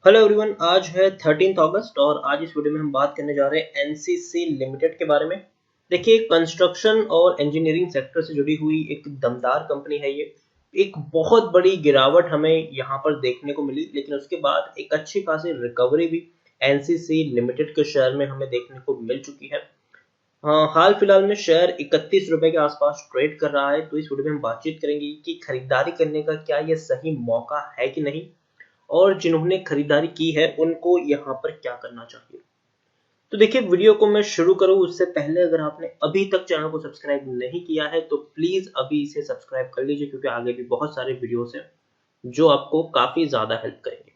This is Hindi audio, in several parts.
हेलो एवरीवन, आज है 13 अगस्त और आज इस वीडियो में हम बात करने जा रहे हैं एनसीसी लिमिटेड के बारे में। देखिए, कंस्ट्रक्शन और इंजीनियरिंग सेक्टर से जुड़ी हुई एक दमदार कंपनी है ये। एक बहुत बड़ी गिरावट हमें यहाँ पर देखने को मिली, लेकिन उसके बाद एक अच्छी खासी रिकवरी भी एनसीसी लिमिटेड के शेयर में हमें देखने को मिल चुकी है। हाल फिलहाल में शेयर 31 रुपए के आसपास ट्रेड कर रहा है। तो इस वीडियो में हम बातचीत करेंगे कि खरीदारी करने का क्या ये सही मौका है कि नहीं, और जिन्होंने खरीदारी की है उनको यहाँ पर क्या करना चाहिए। तो देखिए, वीडियो को मैं शुरू करूँ उससे पहले अगर आपने अभी तक चैनल को सब्सक्राइब नहीं किया है तो प्लीज अभी इसे सब्सक्राइब कर लीजिए, क्योंकि आगे भी बहुत सारे वीडियोस हैं जो आपको काफी ज्यादा हेल्प करेंगे।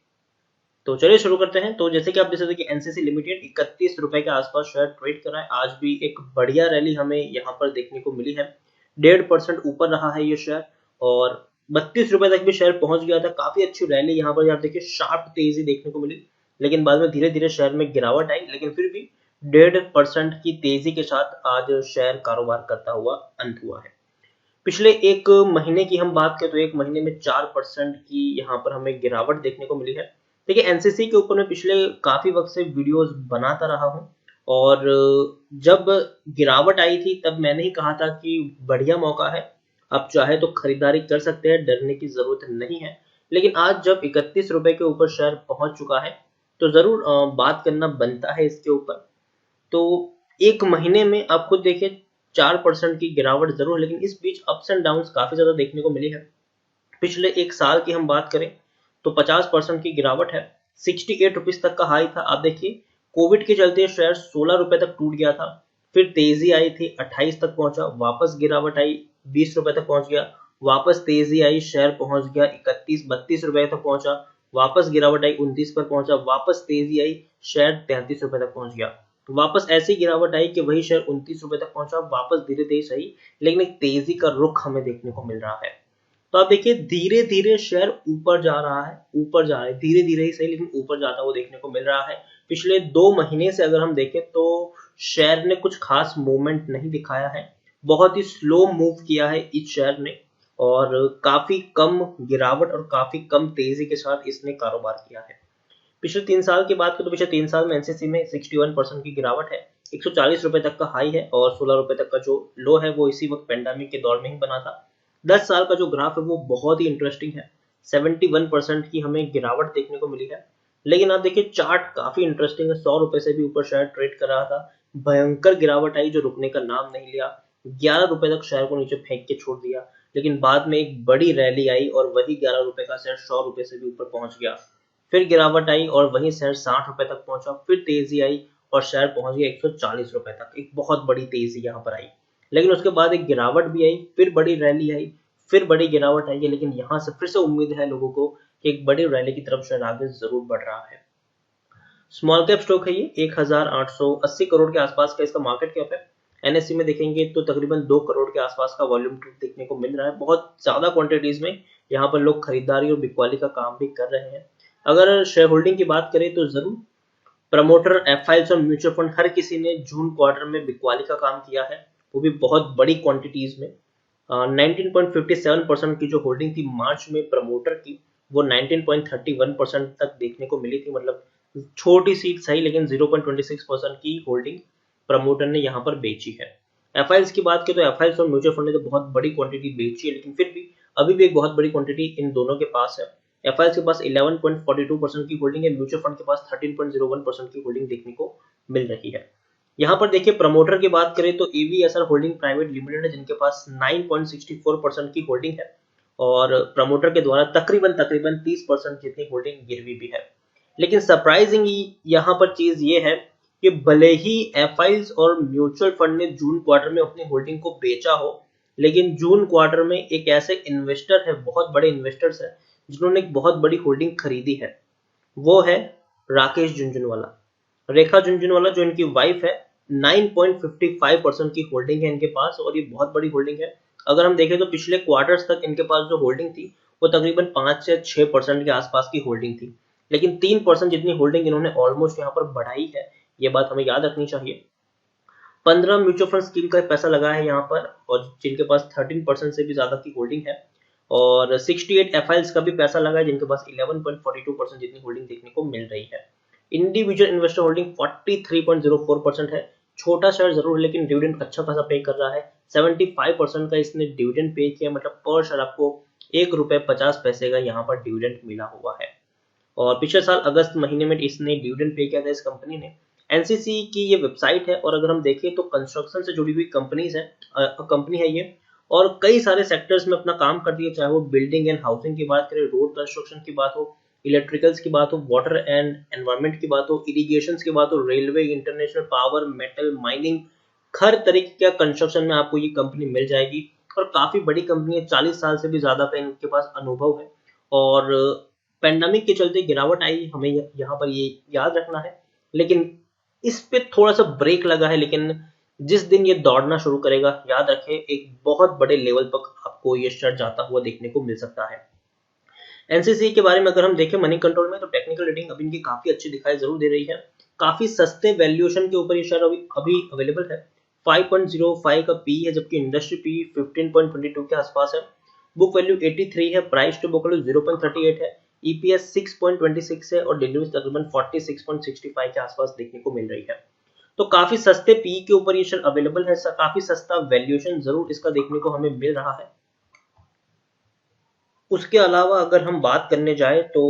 तो चलिए शुरू करते हैं। तो जैसे कि आप देख सकते हैं कि एनसीसी लिमिटेड 31 रुपए के आसपास शेयर ट्रेड कर रहा है। आज भी एक बढ़िया रैली हमें यहाँ पर देखने को मिली है। 1.5% ऊपर रहा है ये शेयर और 32 रुपए तक भी शेयर पहुंच गया था। काफी अच्छी रैली यहाँ पर आप देखिए, शार्प तेजी देखने को मिली, लेकिन बाद में धीरे धीरे शेयर में गिरावट आई, लेकिन फिर भी 1.5% की तेजी के साथ आज शेयर कारोबार करता हुआ अंत हुआ है। पिछले एक महीने की हम बात करें तो एक महीने में 4% की यहाँ पर हमें गिरावट देखने को मिली है। देखिए, एनसीसी के ऊपर मैं पिछले काफी वक्त से वीडियोस बनाता रहा हूँ और जब गिरावट आई थी तब मैंने ही कहा था कि बढ़िया मौका है, आप चाहे तो खरीदारी कर सकते हैं, डरने की जरूरत नहीं है। लेकिन आज जब 31 रुपए के ऊपर शेयर पहुंच चुका है तो जरूर बात करना बनता है इसके ऊपर। तो एक महीने में आप खुद देखिए, 4% की गिरावट जरूर, लेकिन इस बीच अप्स एंड डाउन काफी ज्यादा देखने को मिली है। पिछले एक साल की हम बात करें तो 50% की गिरावट है। 68 रुपीज तक का हाई था। आप देखिए, कोविड के चलते शेयर 16 रुपए तक टूट गया था, फिर तेजी आई थी, 28 तक पहुंचा, वापस गिरावट आई, 20 रुपए तक पहुंच गया, वापस तेजी आई, शेयर पहुंच गया 31-32 रुपए तक पहुंचा, वापस गिरावट आई, 29 पर पहुंचा, वापस तेजी आई, शेयर 33 रुपए तक पहुंच गया, वापस ऐसी गिरावट आई कि वही शेयर 29 रुपए तक पहुंचा, वापस धीरे धीरे सही, लेकिन एक तेजी का रुख हमें देखने को मिल रहा है। तो आप देखिए, धीरे धीरे शेयर ऊपर जा रहा है, ऊपर जा रहा है, धीरे धीरे ही सही, लेकिन ऊपर जाता हुआ देखने को मिल रहा है। पिछले 2 महीने से अगर हम देखें तो शेयर ने कुछ खास मूवमेंट नहीं दिखाया है, बहुत ही स्लो मूव किया है इस शेयर ने, और काफी कम गिरावट और काफी कम तेजी के साथ इसने कारोबार किया है। पिछले 3 साल की बात करें तो पिछले 3 साल में एनसीसी में 61% की गिरावट है। 140 रुपए तक का हाई है और 16 रुपए तक का जो लो है वो इसी वक्त पेंडेमिक के दौर में ही बना था। 10 साल का जो ग्राफ है वो बहुत ही इंटरेस्टिंग है। 71% की हमें गिरावट देखने को मिली है। लेकिन आप देखिए, चार्ट काफी इंटरेस्टिंग है। 100 रुपए से भी ऊपर शेयर ट्रेड कर रहा था, भयंकर गिरावट आई जो रुकने का नाम नहीं लिया। 11 रुपए तक शेयर को नीचे फेंक के छोड़ दिया, लेकिन बाद में एक बड़ी रैली आई और वही 11 रुपए का शेयर 100 रुपए से भी ऊपर पहुंच गया। फिर गिरावट आई और वही शेयर 60 रुपए तक पहुंचा, फिर तेजी आई और शेयर पहुंच गया 140 रुपए तक। एक बहुत बड़ी तेजी यहाँ पर आई, लेकिन उसके बाद एक गिरावट भी आई, फिर बड़ी रैली आई, फिर बड़ी गिरावट आई है। लेकिन यहाँ से फिर से उम्मीद है लोगों को कि एक बड़ी रैली की तरफ शेयर आगे जरूर बढ़ रहा है। स्मॉल कैप स्टॉक है ये, 1880 करोड़ के आसपास का इसका मार्केट कैप है। एनएससी में देखेंगे तो तकरीबन 2 करोड़ के आसपास का वॉल्यूम ट्रेड देखने को मिल रहा है। बहुत ज्यादा क्वांटिटीज में यहाँ पर लोग खरीदारी और बिकवाली का काम भी कर रहे हैं। अगर शेयर होल्डिंग की बात करें तो जरूर प्रमोटर, एफआईएल्स और म्यूचुअल फंड हर किसी ने जून क्वार्टर में बिकवाली का काम किया है, वो भी बहुत बड़ी क्वांटिटीज में। 19.57% की जो होल्डिंग थी मार्च में प्रमोटर की, वो 19.31% तक देखने को मिली थी। मतलब छोटी सी सही, लेकिन 0.26% की होल्डिंग प्रमोटर ने यहाँ पर बेची है। एफआईएल्स की बात करें तो एफआईएल्स और म्यूचुअल फंड ने तो बहुत बड़ी क्वांटिटी बेची है, लेकिन फिर भी अभी भी एक बहुत बड़ी क्वांटिटी इन दोनों के पास है। एफआईएल्स के पास 11.42% की होल्डिंग है, म्यूचुअल फंड के पास 13.01% की होल्डिंग देखने को मिल रही है। यहाँ पर देखिए, प्रमोटर की बात करें तो एवीएसआर होल्डिंग प्राइवेट लिमिटेड है, जिनके पास 9.64% की होल्डिंग है, और प्रमोटर के द्वारा तकरीबन तकरीबन 30% जितनी होल्डिंग गिरवी भी है। लेकिन सरप्राइजिंग यहाँ पर चीज ये है कि भले ही एफआईएल्स और म्यूचुअल फंड ने जून क्वार्टर में अपनी होल्डिंग को बेचा हो, लेकिन जून क्वार्टर में एक ऐसे इन्वेस्टर है, बहुत बड़े इन्वेस्टर्स है, जिन्होंने एक बहुत बड़ी होल्डिंग खरीदी है। वो है राकेश झुनझुनवाला, रेखा झुनझुनवाला जो इनकी वाइफ है। 9.55% की होल्डिंग है इनके पास, और ये बहुत बड़ी होल्डिंग है। अगर हम देखें तो पिछले क्वार्टर्स तक इनके पास जो होल्डिंग थी वो तकरीबन 5 से 6% के आसपास की होल्डिंग थी, लेकिन 3% जितनी होल्डिंग इन्होंने ऑलमोस्ट यहाँ पर बढ़ाई है। ये बात हमें याद रखनी चाहिए। 15 म्यूचुअल फंड स्कीम का पैसा लगा है यहाँ पर, और जिनके पास 13% से भी ज्यादा की होल्डिंग है। और 68 एफआईएल्स का भी पैसा लगा है जिनके पास 11.42% जितनी होल्डिंग देखने को मिल रही है। इंडिविजुअल इन्वेस्टर होल्डिंग 43.04% है। छोटा शेयर जरूर है लेकिन डिविडेंड अच्छा खासा पे कर रहा है। 75% का इसने डिविडेंड पे किया, मतलब पर शेयर आपको ₹1.50 का यहाँ पर डिविडेंड मिला हुआ है। और पिछले साल अगस्त महीने में इसने डिविडेंड पे किया था इस कंपनी ने। एनसीसी की ये वेबसाइट है और अगर हम देखें तो कंस्ट्रक्शन से जुड़ी हुई कंपनी है ये, और कई सारे सेक्टर्स में अपना काम करती है, चाहे वो बिल्डिंग एंड हाउसिंग की बात करें, रोड कंस्ट्रक्शन की बात हो, इलेक्ट्रिकल्स की बात हो, वाटर एंड एनवायरमेंट की बात हो, इरिगेशन की बात हो, railway, international power, metal, mining, हर तरीके का कंस्ट्रक्शन में आपको ये कंपनी मिल जाएगी। और काफी बड़ी कंपनी है, 40 साल से भी ज्यादा का इनके पास अनुभव है। और पेंडेमिक के चलते गिरावट आई, हमें यहाँ पर ये याद रखना है, लेकिन इस पे थोड़ा सा ब्रेक लगा है। लेकिन जिस दिन ये दौड़ना शुरू करेगा, याद रखें एक बहुत बड़े लेवल तक आपको ये शेयर जाता हुआ देखने को मिल सकता है। एनसीसी के बारे में अगर हम देखें मनी कंट्रोल में, तो टेक्निकल रेटिंग अभी इनकी काफी अच्छी दिखाई जरूर दे रही है। काफी सस्ते वैल्यूएशन के ऊपर ये शेयर अभी अवेलेबल है। 5.05 का पी है, जबकि इंडस्ट्री पी 15.22 के आसपास है। बुक वैल्यू 83 है, प्राइस टू बुक वैल्यू 0.38 है, ईपीएस 6.26 है और डिलीवरी तकरीबन 46.65 के आसपास देखने को मिल रही है। तो काफी सस्ते पी के ऊपर ये शेयर अवेलेबल है, काफी सस्ता वैल्यूएशन जरूर इसका देखने को हमें मिल रहा है। उसके अलावा अगर हम बात करने जाए तो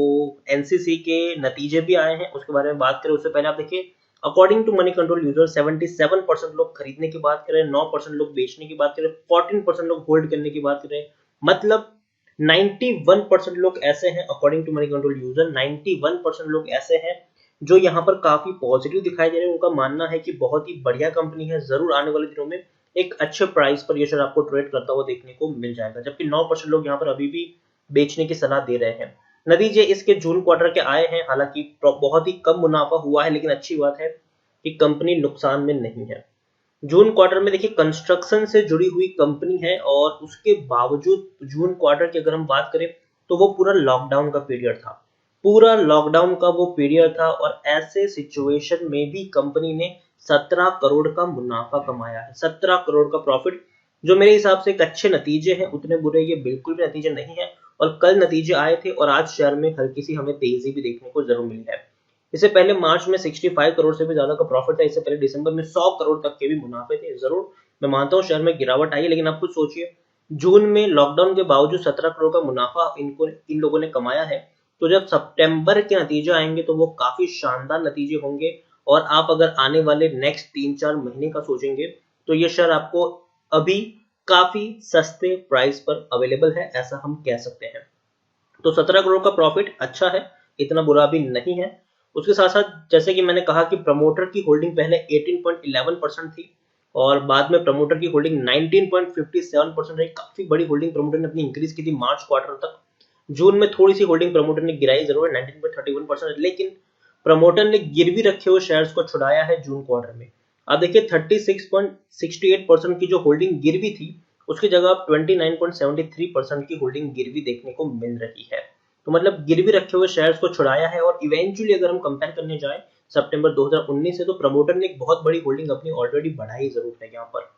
एनसीसी के नतीजे भी आए हैं, उसके बारे में बात करें उससे पहले आप देखिए, according to Moneycontrol user 77% लोग खरीदने की बात करें, 9% लोग बेचने की बात करें, 14% लोग होल्ड करने की बात करें, मतलब 91% लोग ऐसे हैं। According to Moneycontrol user 91% लोग ऐसे हैं जो यहाँ पर काफी पॉजिटिव दिखाई दे रहे हैं। उनका मानना है कि बहुत ही बढ़िया कंपनी है, जरूर आने वाले दिनों में एक अच्छे प्राइस पर ये शेयर आपको ट्रेड करता हुआ देखने को मिल जाएगा, जबकि 9% लोग यहाँ पर अभी भी बेचने की सलाह दे रहे हैं। नतीजे इसके जून क्वार्टर के आए हैं, हालांकि बहुत ही कम मुनाफा हुआ है, लेकिन अच्छी बात है कि कंपनी नुकसान में नहीं है। जून क्वार्टर में देखिए कंस्ट्रक्शन से जुड़ी हुई कंपनी है और उसके बावजूद जून क्वार्टर की अगर हम बात करें तो वो पूरा लॉकडाउन का पीरियड था, पूरा लॉकडाउन का वो पीरियड था, और ऐसे सिचुएशन में भी कंपनी ने 17 करोड़ का मुनाफा कमाया है, 17 करोड़ का प्रॉफिट, जो मेरे हिसाब से एक अच्छे नतीजे हैं। उतने बुरे ये बिल्कुल भी नतीजे नहीं है। और कल नतीजे आए थे और आज शेयर में हल्की सी हमें तेजी भी देखने को जरूर मिली है। इससे पहले मार्च में 65 करोड़ से भी ज्यादा का प्रॉफिट था, इससे पहले दिसंबर में 100 करोड़ तक के भी मुनाफे थे। जरूर मैं मानता हूँ शेयर में गिरावट आई, लेकिन आप खुद सोचिए, जून में लॉकडाउन के बावजूद 17 करोड़ का मुनाफा इन लोगों ने कमाया है, तो जब सितंबर के नतीजे आएंगे तो वो काफी शानदार नतीजे होंगे। और आप अगर आने वाले नेक्स्ट 3-4 महीने का सोचेंगे तो ये शेयर आपको अभी काफी सस्ते प्राइस पर अवेलेबल है, ऐसा हम कह सकते हैं। तो 17 करोड़ का प्रॉफिट अच्छा है, इतना बुरा भी नहीं है। उसके साथ साथ जैसे कि मैंने कहा कि प्रमोटर की होल्डिंग पहले 18.11% थी और बाद में प्रमोटर की होल्डिंग 19.57% रही। काफी बड़ी होल्डिंग प्रमोटर ने अपनी इंक्रीज की थी मार्च क्वार्टर तक। जून में थोड़ी सी होल्डिंग प्रमोटर ने गिराई जरूर है 19.31%, लेकिन प्रमोटर ने गिरवी रखे हुए शेयर्स को छुड़ाया है जून क्वार्टर में। अब देखिए 36.68% की जो होल्डिंग गिरवी थी उसकी जगह अब 29.73% की होल्डिंग गिरवी देखने को मिल रही है। तो मतलब गिरवी रखे हुए शेयर्स को छुड़ाया है। और इवेंचुअली अगर हम कंपेयर करने जाए सितंबर 2019 से, तो प्रमोटर ने एक बहुत बड़ी होल्डिंग अपनी ऑलरेडी बढ़ाई जरूर है। यहाँ पर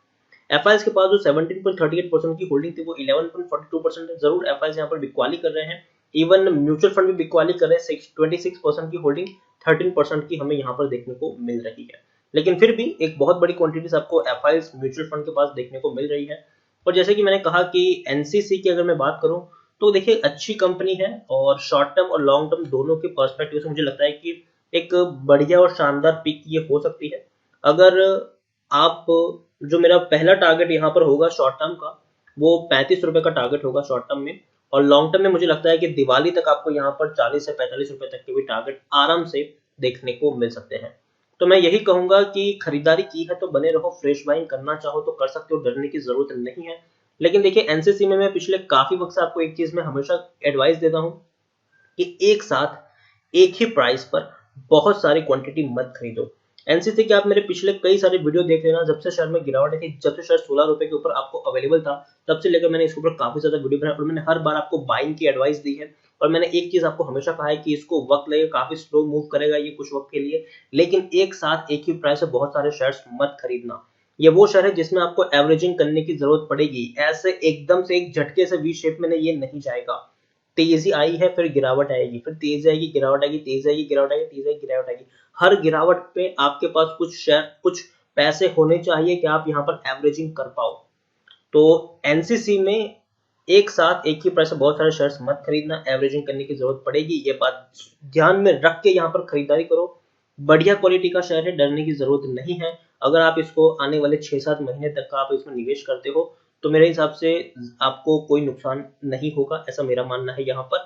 एफआईएस के पास जो 17.38% की होल्डिंग थी वो 11.42% है। जरूर एफआईएस यहाँ पर बिकवाली कर रहे हैं, इवन म्यूचुअल फंड भी बिकवाली कर रहे हैं। 26% की होल्डिंग 13% की हमें यहाँ पर देखने को मिल रही है, लेकिन फिर भी एक बहुत बड़ी क्वांटिटीज आपको एफआईएस म्यूचुअल फंड के पास देखने को मिल रही है। और जैसे कि मैंने कहा कि एनसीसी की अगर मैं बात करूं तो देखिए अच्छी कंपनी है, और शॉर्ट टर्म और लॉन्ग टर्म दोनों के पर्सपेक्टिव से मुझे लगता है कि एक बढ़िया और शानदार पिक ये हो सकती है। अगर आप, जो मेरा पहला टारगेट यहाँ पर होगा शॉर्ट टर्म का, वो 35 रुपए का टारगेट होगा शॉर्ट टर्म में। और लॉन्ग टर्म में मुझे लगता है कि दिवाली तक आपको यहाँ पर 40 से 45 रुपए तक के भी टारगेट आराम से देखने को मिल सकते हैं। तो मैं यही कहूंगा कि खरीदारी की है तो बने रहो, फ्रेश बाइंग करना चाहो तो कर सकते हो, डरने की जरूरत नहीं है। लेकिन देखिए एनसीसी में मैं पिछले काफी वक्त से आपको एक चीज में हमेशा एडवाइस देता हूं कि एक साथ एक ही प्राइस पर बहुत सारी क्वांटिटी मत खरीदो। एनसीसी के आप मेरे पिछले कई सारे वीडियो देख लेना, जब से शेयर में गिरावट थी, जब से शेयर 16 रुपए के ऊपर आपको अवेलेबल था, तब से लेकर मैंने इसके ऊपर काफी ज्यादा वीडियो बनाया और मैंने हर बार आपको बाइंग की एडवाइस दी है। और मैंने एक चीज आपको हमेशा कहा है कि इसको वक्त लगेगा, काफी स्लो मूव करेगा ये कुछ वक्त के लिए, लेकिन एक साथ एक ही प्राइस से बहुत सारे शेयर्स मत खरीदना। ये वो शेयर है जिसमें आपको एवरेजिंग करने की जरूरत पड़ेगी। ऐसे एकदम से एक झटके से वी शेप में ये नहीं जाएगा। तेजी आई है, फिर गिरावट आएगी, फिर तेजी आएगी, गिरावट आएगी, तेजी आएगी, गिरावट आएगी, तेजी आएगी, गिरावट आएगी। हर गिरावट पे आपके पास कुछ शेयर, कुछ पैसे होने चाहिए कि आप यहाँ पर एवरेजिंग कर पाओ। तो एनसीसी में एक साथ एक ही प्राइस से बहुत सारे शेयर्स मत खरीदना, एवरेजिंग करने की जरूरत पड़ेगी। ये बात ध्यान में रख के यहाँ पर खरीदारी करो। बढ़िया क्वालिटी का शेयर है, डरने की जरूरत नहीं है। अगर आप इसको आने वाले 6-7 महीने तक का आप इसमें निवेश करते हो तो मेरे हिसाब से आपको कोई नुकसान नहीं होगा, ऐसा मेरा मानना है यहाँ पर।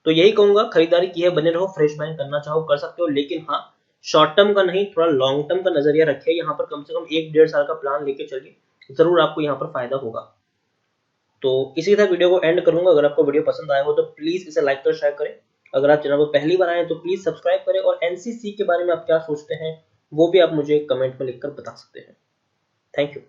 तो यही कहूंगा, खरीदारी की है, बने रहो, फ्रेश बाइंग करना चाहो कर सकते हो, लेकिन हाँ, शॉर्ट टर्म का नहीं, थोड़ा लॉन्ग टर्म का नजरिया रखिए। यहाँ पर कम से कम 1-1.5 साल का प्लान लेके चलिए, जरूर आपको यहाँ पर फायदा होगा। तो इसी तरह वीडियो को एंड करूंगा। अगर आपको वीडियो पसंद आया हो तो प्लीज इसे लाइक कर शेयर करें। अगर आप चैनल पर पहली बार आए तो प्लीज सब्सक्राइब करें, और एनसीसी के बारे में आप क्या सोचते हैं वो भी आप मुझे कमेंट में लिखकर बता सकते हैं। Thank you.